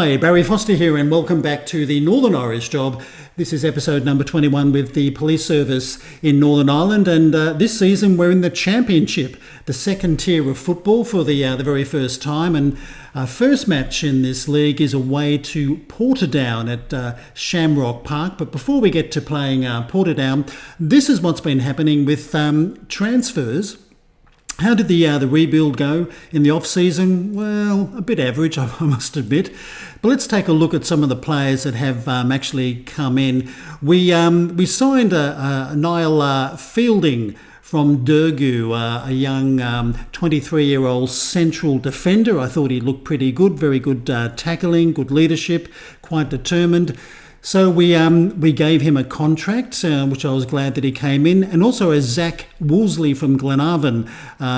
Hi, Barry Foster here, and welcome back to the Northern Irish Job. This is episode number 21 with the Police Service in Northern Ireland, and this season we're in the Championship, the second tier of football for the very first time. And our first match in this league is away to Portadown at Shamrock Park. But before we get to playing Portadown, this is what's been happening with transfers. How did the rebuild go in the off-season? Well, a bit average, I must admit. But let's take a look at some of the players that have actually come in. We signed Niall Fielding from Durgu, a young 23-year-old central defender. I thought he looked pretty good, very good tackling, good leadership, quite determined. So we gave him a contract, which I was glad that he came in, and also a Zach Woolsey from Glenavon.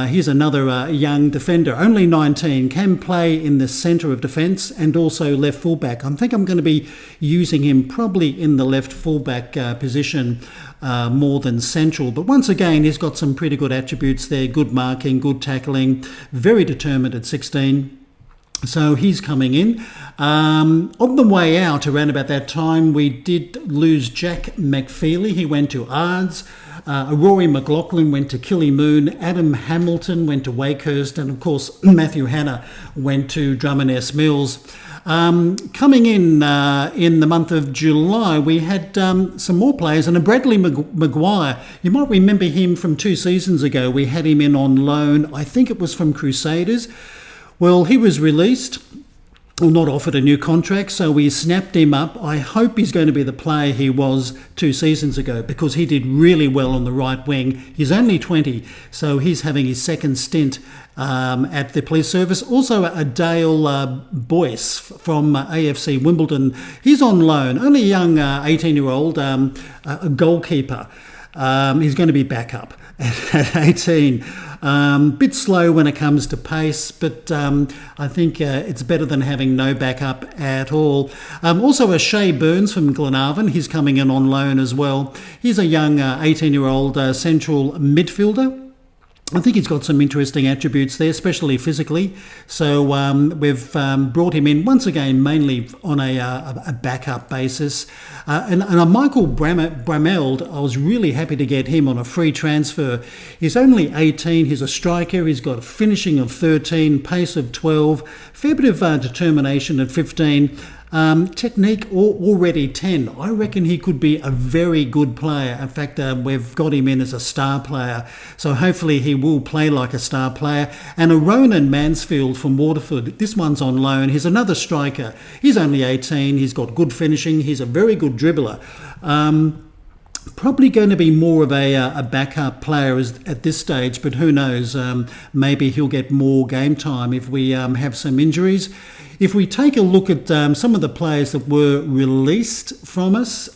He's another young defender, only 19, can play in the centre of defence and also left fullback. I think I'm going to be using him probably in the left fullback position more than central. But once again, he's got some pretty good attributes there, good marking, good tackling, very determined at 16. So he's coming in. On the way out, around about that time, we did lose Jack McFeely. He went to Ards. Rory McLaughlin went to Killymoon. Adam Hamilton went to Wakehurst. And, of course, Matthew Hanna went to Drummond Mills. Coming in the month of July, we had some more players. And Bradley Maguire, you might remember him from 2 seasons ago. We had him in on loan. I think it was from Crusaders. Well, he was released, or not offered a new contract, so we snapped him up. I hope he's going to be the player he was 2 seasons ago, because he did really well on the right wing. He's only 20, so he's having his second stint at the police service. Also, a Dale Boyce from AFC Wimbledon. He's on loan, only a young 18-year-old a goalkeeper. He's going to be backup at 18. Bit slow when it comes to pace, but I think it's better than having no backup at all. Also, a Shay Burns from Glenavon. He's coming in on loan as well. He's a young 18-year-old central midfielder. I think he's got some interesting attributes there, especially physically. So we've brought him in, once again, mainly on a backup basis. And Michael Brameld, I was really happy to get him on a free transfer. He's only 18, he's a striker, he's got a finishing of 13, pace of 12, fair bit of determination at 15. Technique already 10. I reckon he could be a very good player. In fact, we've got him in as a star player. So hopefully he will play like a star player. And a Ronan Mansfield from Waterford. This one's on loan. He's another striker. He's only 18. He's got good finishing. He's a very good dribbler. Probably going to be more of a backup player at this stage, but who knows? Maybe he'll get more game time if we have some injuries. If we take a look at some of the players that were released from us,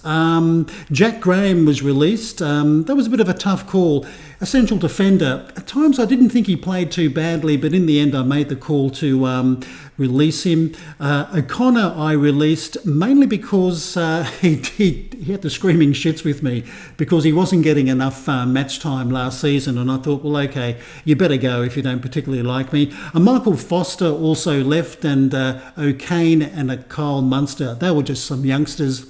Jack Graham was released. That was a bit of a tough call. A central defender. At times I didn't think he played too badly, but in the end I made the call to release him. O'Connor I released mainly because he had the screaming shits with me because he wasn't getting enough match time last season, and I thought, well, okay, you better go if you don't particularly like me. Michael Foster also left, and O'Kane and a Kyle Munster. They were just some youngsters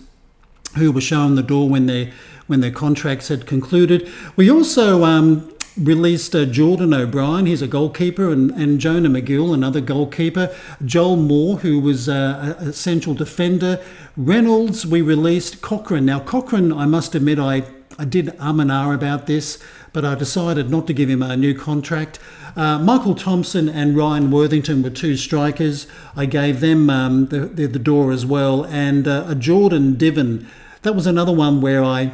who were shown the door when their contracts had concluded. We also released Jordan O'Brien, he's a goalkeeper, and Jonah McGill, another goalkeeper. Joel Moore, who was a central defender. Reynolds, we released. Cochrane. Now, Cochrane, I must admit, I did and ah about this, but I decided not to give him a new contract. Michael Thompson and Ryan Worthington were 2 strikers. I gave them the door as well. And a Jordan Diven, that was another one where I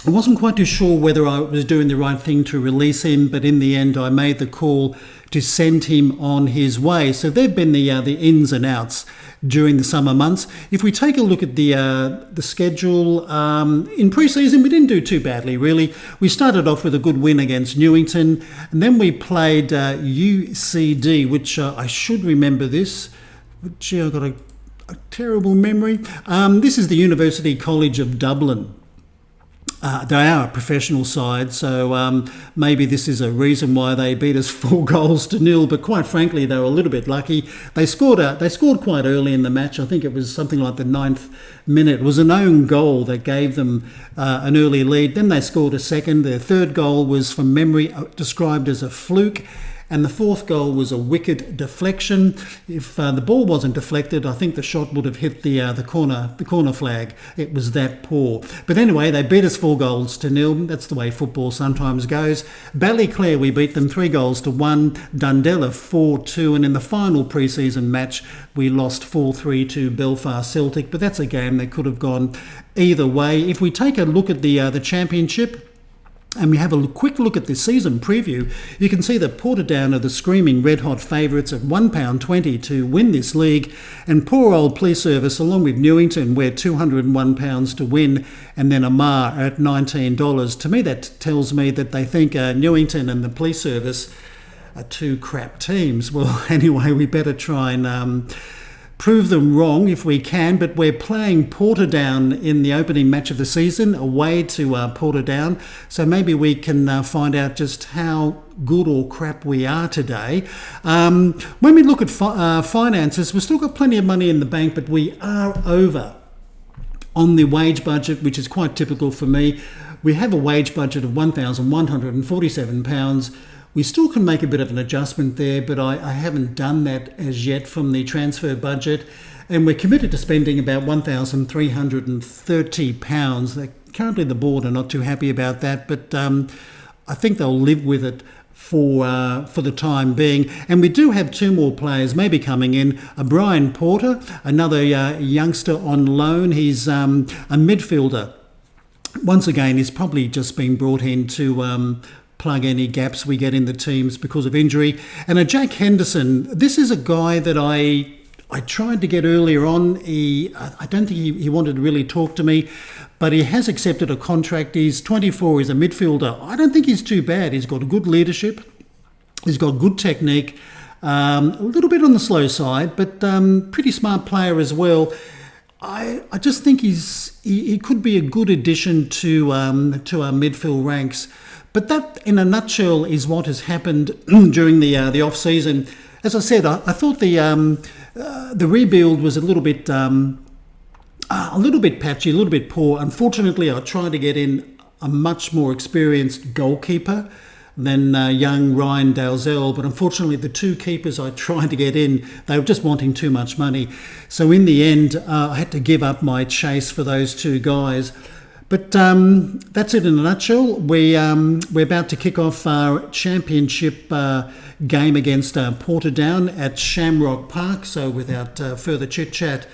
wasn't quite too sure whether I was doing the right thing to release him, but in the end I made the call to send him on his way. So they've been the ins and outs during the summer months. If we take a look at the schedule, in pre-season we didn't do too badly really. We started off with a good win against Newington, and then we played UCD, which I should remember this. Gee, I've got a terrible memory. This is the University College of Dublin. They are a professional side, so maybe this is a reason why they beat us 4-0. But quite frankly, they were a little bit lucky. They scored quite early in the match. I think it was something like the 9th minute. It was an own goal that gave them an early lead. Then they scored a second. Their third goal was, from memory, described as a fluke. And the fourth goal was a wicked deflection. If the ball wasn't deflected, I think the shot would have hit the corner flag. It was that poor. But anyway, they beat us 4-0. That's the way football sometimes goes. Ballyclare, we beat them 3-1. Dundela 4-2. And in the final pre-season match, we lost 4-3 to Belfast Celtic. But that's a game that could have gone either way. If we take a look at the championship, and we have a quick look at the season preview, you can see that Portadown are the screaming red-hot favourites at £1.20 to win this league, and poor old Police Service, along with Newington, we're £201 to win, and then Amar at $19. To me, that tells me that they think Newington and the Police Service are two crap teams. Well, anyway, we better try and prove them wrong if we can, but we're playing Portadown in the opening match of the season, away to Portadown, so maybe we can find out just how good or crap we are today. When we look at finances, we've still got plenty of money in the bank, but we are over on the wage budget, which is quite typical for me. We have a wage budget of £1,147. We still can make a bit of an adjustment there, but I haven't done that as yet from the transfer budget. And we're committed to spending about £1,330. Currently the board are not too happy about that, but I think they'll live with it for the time being. And we do have two more players maybe coming in. Brian Porter, another youngster on loan. He's a midfielder. Once again, he's probably just been brought in to plug any gaps we get in the teams because of injury. And Jack Henderson, this is a guy that I tried to get earlier on. I don't think he wanted to really talk to me, but he has accepted a contract. He's 24, he's a midfielder. I don't think he's too bad. He's got good leadership, he's got good technique, a little bit on the slow side, but pretty smart player as well. I just think he could be a good addition to our midfield ranks. But that, in a nutshell, is what has happened during the off-season. As I said, I thought the rebuild was a little bit patchy, a little bit poor. Unfortunately, I tried to get in a much more experienced goalkeeper than young Ryan Dalzell, but unfortunately, the two keepers I tried to get in, they were just wanting too much money. So in the end, I had to give up my chase for those two guys. But that's it in a nutshell. We're about to kick off our championship game against Portadown at Shamrock Park. So without further chit-chat,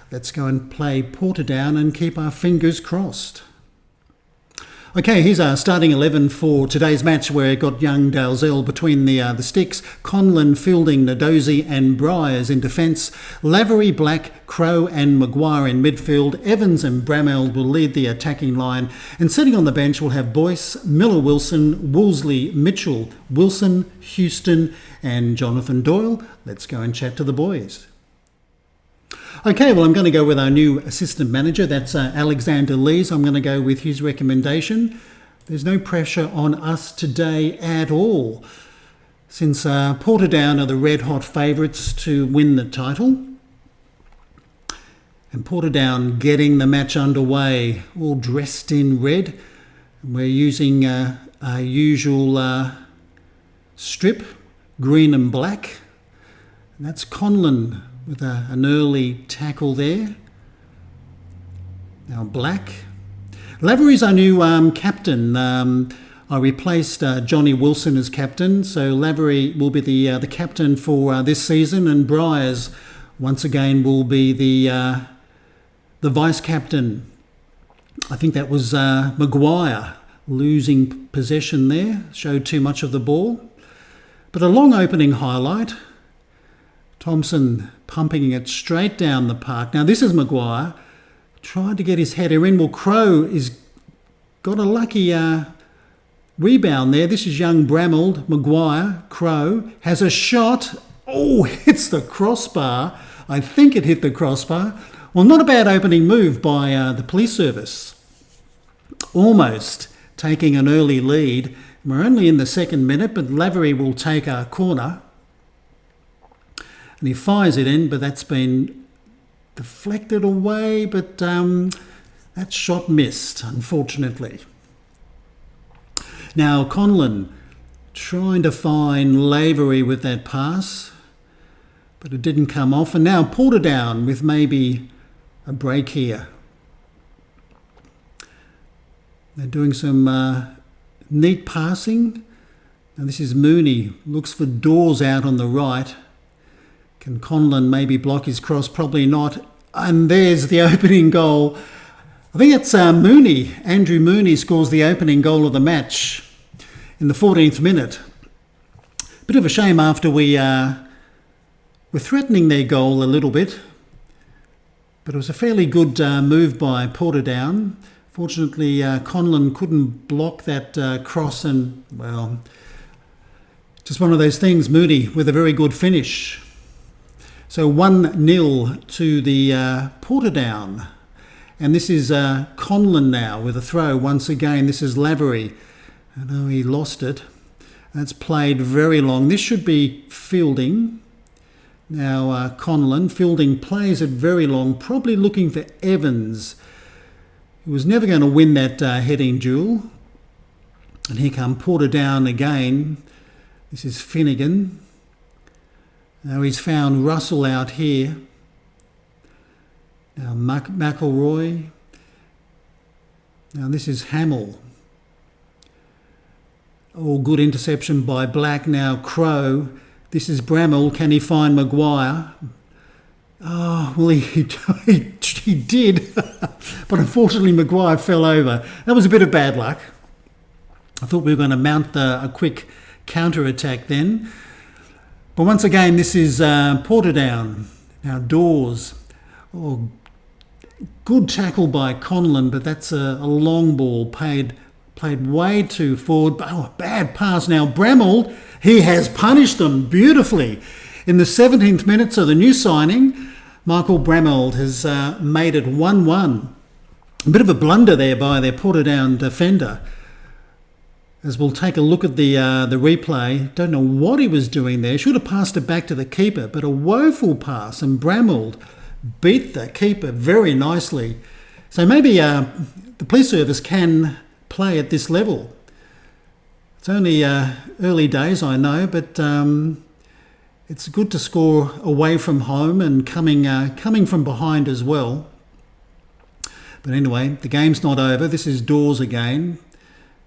let's go and play Portadown and keep our fingers crossed. Okay, here's our starting 11 for today's match, where we've got young Dalzell between the sticks, Conlon, Fielding, Nadozi and Briers in defence, Lavery, Black, Crow and Maguire in midfield. Evans and Brameld will lead the attacking line, and sitting on the bench we'll have Boyce, Miller-Wilson, Woolsey, Mitchell, Wilson, Houston and Jonathan Doyle. Let's go and chat to the boys. Okay, well, I'm going to go with our new assistant manager. That's Alexander Lees. I'm going to go with his recommendation. There's no pressure on us today at all, since Portadown are the red-hot favourites to win the title. And Portadown getting the match underway, all dressed in red. We're using our usual strip, green and black. And that's Conlon with an early tackle there. Now Black. Lavery's our new captain. I replaced Johnny Wilson as captain, so Lavery will be the captain for this season, and Briers once again will be the vice captain. I think that was Maguire losing possession there, showed too much of the ball. But a long opening highlight. Thompson pumping it straight down the park. Now this is Maguire. Tried to get his header in. Well, Crow is got a lucky rebound there. This is young Brameld. Maguire, Crow, has a shot. Oh, hits the crossbar. I think it hit the crossbar. Well, not a bad opening move by the police service. almost taking an early lead. We're only in the second minute, but Lavery will take our corner. And he fires it in, but that's been deflected away, but that shot missed, unfortunately. Now Conlon trying to find Lavery with that pass, but it didn't come off. And now Portadown with maybe a break here. They're doing some neat passing. Now this is Mooney, looks for Dawes out on the right. Can Conlon maybe block his cross? Probably not. And there's the opening goal. I think it's Mooney. Andrew Mooney scores the opening goal of the match in the 14th minute. Bit of a shame after we were threatening their goal a little bit. But it was a fairly good move by Portadown. Fortunately, Conlon couldn't block that cross and, well, just one of those things. Mooney with a very good finish. So 1-0 to the Portadown. And this is Conlon now with a throw. Once again, this is Lavery. I know he lost it. That's played very long. This should be Fielding. Now Conlon. Fielding plays it very long, probably looking for Evans. He was never going to win that heading duel. And here come Portadown again. This is Finnegan. Now he's found Russell out here. Now McElroy. Now this is Hamill. Oh, good interception by Black. Now Crow. This is Bramall. Can he find Maguire? Oh, well, he did. But unfortunately, Maguire fell over. That was a bit of bad luck. I thought we were going to mount a quick counter-attack then. But once again, this is Portadown. Now Dawes. Oh, good tackle by Conlon, but that's a long ball played way too forward. Oh, a bad pass. Now Bramall, he has punished them beautifully. In the 17th minute, so the new signing, Michael Bramall has made it 1-1. A bit of a blunder there by their Portadown defender. As we'll take a look at the replay, don't know what he was doing there. Should have passed it back to the keeper, but a woeful pass, and Bramall beat the keeper very nicely. So maybe the police service can play at this level. It's only early days, I know, but it's good to score away from home and coming from behind as well. But anyway, the game's not over. This is Dawes again.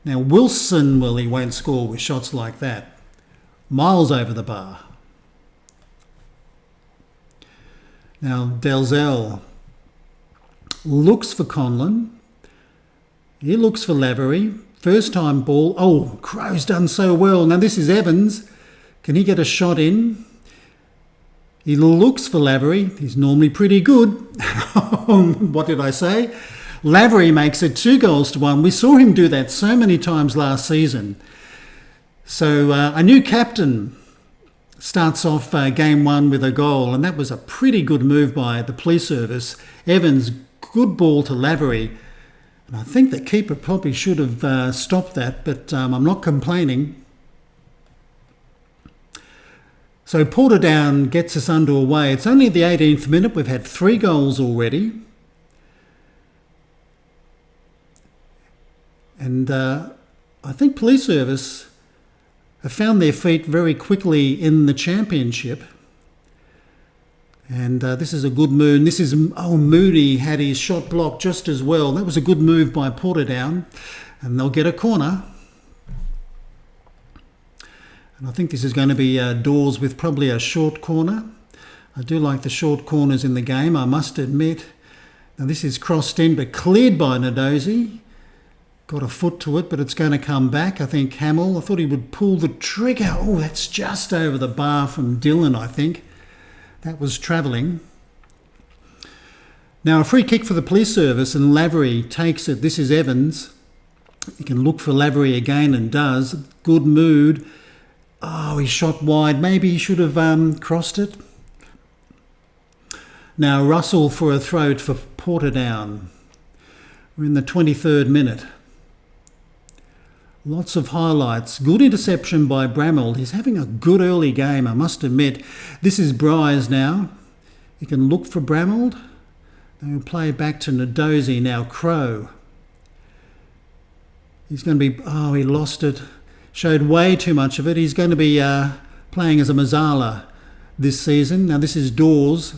Now Wilson, well, he won't score with shots like that. Miles over the bar. Now Dalzell looks for Conlon. He looks for Lavery. First time ball. Oh, Crow's done so well. Now this is Evans. Can he get a shot in? He looks for Lavery. He's normally pretty good. What did I say? Lavery makes it 2-1. We saw him do that so many times last season. So a new captain starts off game one with a goal, and that was a pretty good move by the police service. Evans, good ball to Lavery. And I think the keeper probably should have stopped that, but I'm not complaining. So Portadown gets us underway. It's only the 18th minute. We've had 3 goals already. And I think police service have found their feet very quickly in the championship. And this is a good move. This is, Mooney had his shot blocked just as well. That was a good move by Portadown. And they'll get a corner. And I think this is going to be Dawes with probably a short corner. I do like the short corners in the game, I must admit. Now this is crossed in, but cleared by Nadozi. Got a foot to it, but it's going to come back. I think Hamill, I thought he would pull the trigger. Oh, that's just over the bar from Dillon, I think. That was travelling. Now a free kick for the police service, and Lavery takes it. This is Evans. He can look for Lavery again and does. Good mood. Oh, he shot wide. Maybe he should have crossed it. Now Russell for a throw for Portadown. We're in the 23rd minute. Lots of highlights. Good interception by Bramall. He's having a good early game, I must admit. This is Bryce now. He can look for Bramall. They'll play back to Nadozi now. Crow. He's going to be... Oh, he lost it. Showed way too much of it. He's going to be playing as a Mazzala this season. Now this is Dawes.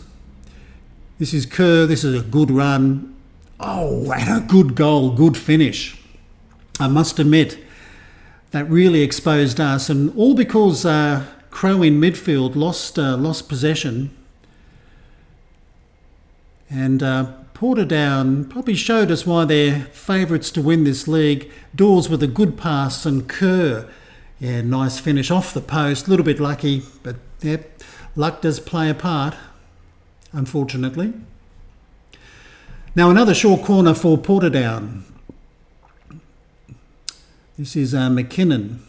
This is Kerr. This is a good run. Oh, and a good goal. Good finish. I must admit, that really exposed us. And all because Crow in midfield lost possession. And Portadown probably showed us why they're favourites to win this league. Dawes with a good pass and Kerr. Yeah, nice finish off the post. A little bit lucky, but yep, luck does play a part, unfortunately. Now another short corner for Portadown. This is McKinnon.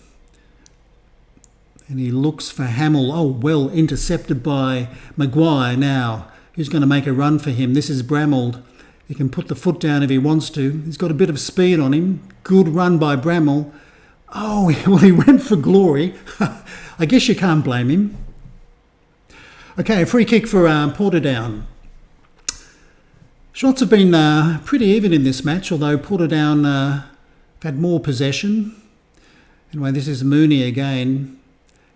And he looks for Hamill. Oh, well intercepted by Maguire now. Who's going to make a run for him? This is Bramall. He can put the foot down if he wants to. He's got a bit of speed on him. Good run by Bramall. Oh, well, he went for glory. I guess you can't blame him. Okay, free kick for Portadown. Shots have been pretty even in this match, although Portadown had more possession. Anyway, this is Mooney again.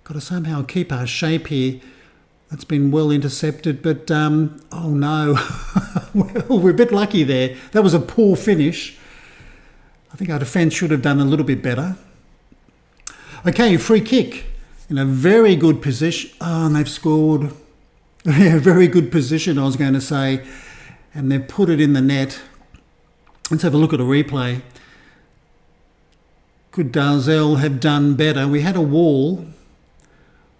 Got to somehow keep our shape here. That's been well intercepted, but oh no. Well, we're a bit lucky there. That was a poor finish. I think our defence should have done a little bit better. Okay, free kick in a very good position. Oh, and they've scored. Yeah, very good position, I was going to say. And they've put it in the net. Let's have a look at a replay. Could Dalzell have done better? We had a wall.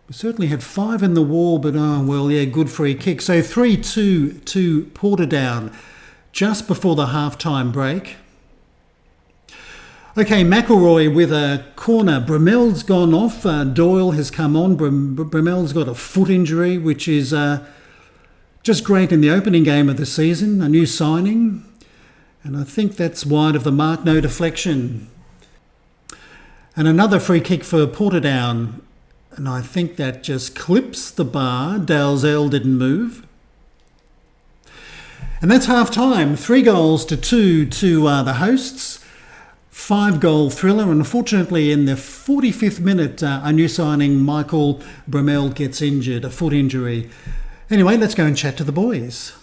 We certainly had 5 in the wall, but oh, well, yeah, good free kick. So 3-2 to Portadown just before the half-time break. Okay, McElroy with a corner. Bramell's gone off. Doyle has come on. Bramell's got a foot injury, which is just great in the opening game of the season. A new signing. And I think that's wide of the mark. No deflection. And another free kick for Portadown. And I think that just clips the bar. Dalzell didn't move. And that's half-time. 3-2 to the hosts. 5-goal thriller. And unfortunately, in the 45th minute, a new signing, Michael Bramell, gets injured, a foot injury. Anyway, let's go and chat to the boys.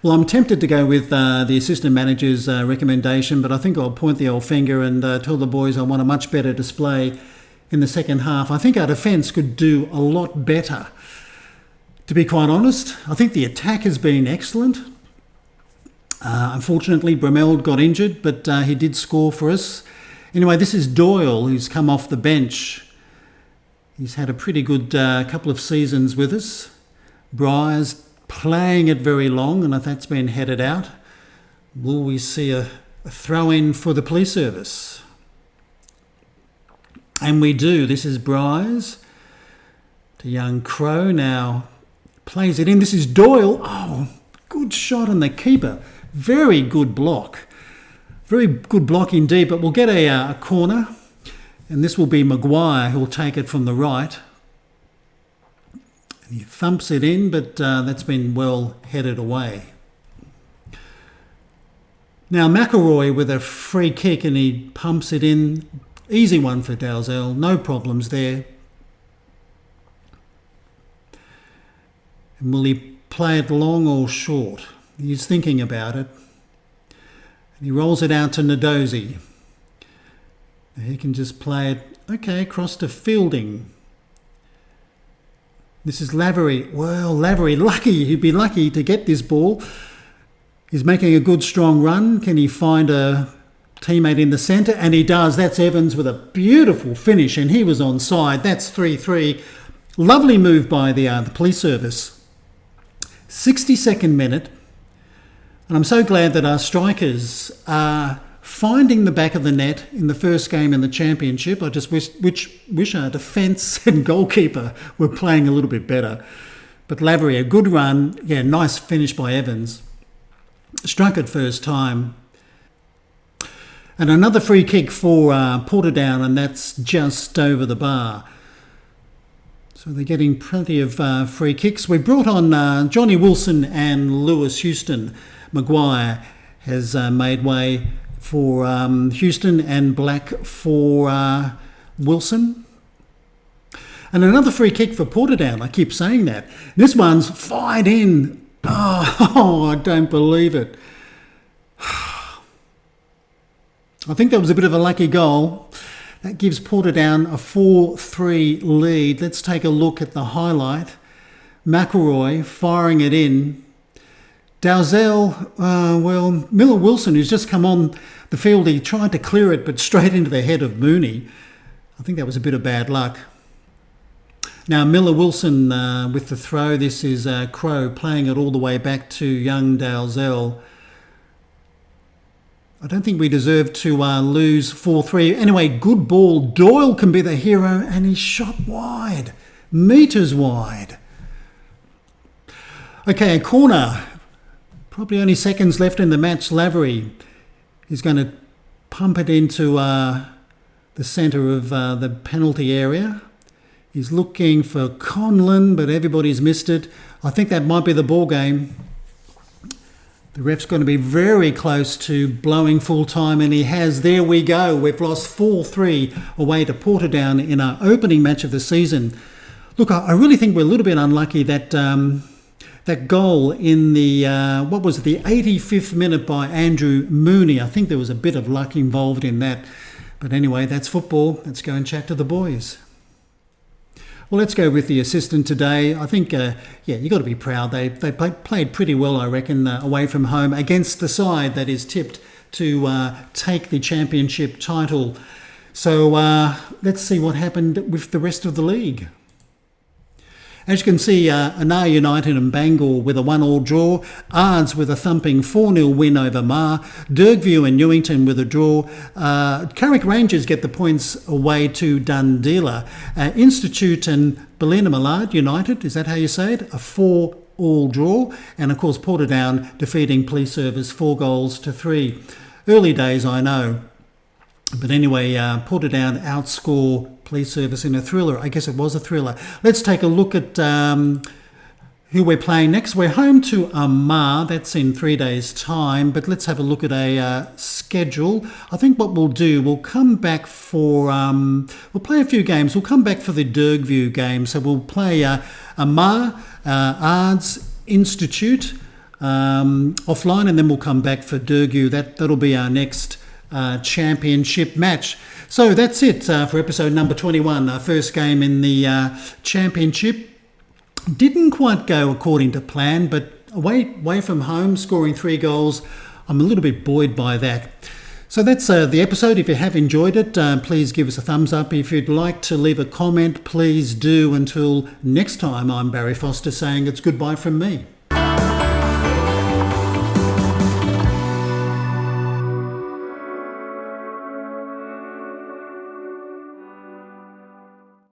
Well, I'm tempted to go with the assistant manager's recommendation, but I think I'll point the old finger and tell the boys I want a much better display in the second half. I think our defence could do a lot better. To be quite honest, I think the attack has been excellent. Unfortunately, Bramell got injured, but he did score for us. Anyway, this is Doyle, who's come off the bench. He's had a pretty good couple of seasons with us. Bryce playing it very long, and that's been headed out. Will we see a throw-in for the police service? And we do. This is Bryce. To young Crow now. Plays it in. This is Doyle. Oh, good shot on the keeper. Very good block. Very good block indeed. But we'll get a corner. And this will be Maguire who'll take it from the right. And he thumps it in, but that's been well headed away. Now McElroy with a free kick, and he pumps it in. Easy one for Dalzell, no problems there. And will he play it long or short? He's thinking about it. And he rolls it out to Nadozi. He can just play it, okay, across to Fielding. This is Lavery. Well, Lavery, lucky. He'd be lucky to get this ball. He's making a good, strong run. Can he find a teammate in the centre? And he does. That's Evans with a beautiful finish, and he was onside. That's 3-3. Lovely move by the police service. 62nd minute. And I'm so glad that our strikers are finding the back of the net in the first game in the championship. I just wish our defence and goalkeeper were playing a little bit better. But Lavery, a good run. Yeah, nice finish by Evans. Struck it first time. And another free kick for Portadown, and that's just over the bar. So they're getting plenty of free kicks. We brought on Johnny Wilson and Lewis Houston. Maguire has made way for Houston and Black for Wilson. And another free kick for Portadown. I keep saying that. This one's fired in. Oh, I don't believe it. I think that was a bit of a lucky goal. That gives Portadown a 4-3 lead. Let's take a look at the highlight. McElroy firing it in. Dalzell, Miller Wilson, who's just come on the field, he tried to clear it, but straight into the head of Mooney. I think that was a bit of bad luck. Now, Miller Wilson with the throw. This is Crow playing it all the way back to young Dalzell. I don't think we deserve to lose 4-3. Anyway, good ball. Doyle can be the hero, and he's shot wide. Metres wide. Okay, a corner. Probably only seconds left in the match. Lavery is going to pump it into the centre of the penalty area. He's looking for Conlon, but everybody's missed it. I think that might be the ball game. The ref's going to be very close to blowing full time, and he has. There we go. We've lost 4-3 away to Portadown in our opening match of the season. Look, I really think we're a little bit unlucky that that goal in the, the 85th minute by Andrew Mooney. I think there was a bit of luck involved in that. But anyway, that's football. Let's go and chat to the boys. Well, let's go with the assistant today. I think, you've got to be proud. They played pretty well, I reckon, away from home against the side that is tipped to take the championship title. So let's see what happened with the rest of the league. As you can see, Anar United and Bangor with a 1-1 draw, Ards with a thumping 4-0 win over Mar, Dergview and Newington with a draw, Carrick Rangers get the points away to Dundela, Institute and Ballina Millard United, is that how you say it? A 4-4 draw, and of course Portadown defeating Police Service 4-3. Early days, I know. But anyway, Portadown outscore Police Service in a thriller. I guess it was a thriller. Let's take a look at who we're playing next. We're home to Amar. That's in 3 days' time. But let's have a look at a schedule. I think what we'll do, we'll come back for... we'll play a few games. We'll come back for the Dergview game. So we'll play Amar, Ards, Institute offline, and then we'll come back for Dergview. That'll be our next championship match. So that's it for episode number 21, our first game in the championship. Didn't quite go according to plan, but away from home, scoring 3 goals, I'm a little bit buoyed by that. So that's the episode. If you have enjoyed it, please give us a thumbs up. If you'd like to leave a comment, please do. Until next time, I'm Barry Foster saying it's goodbye from me.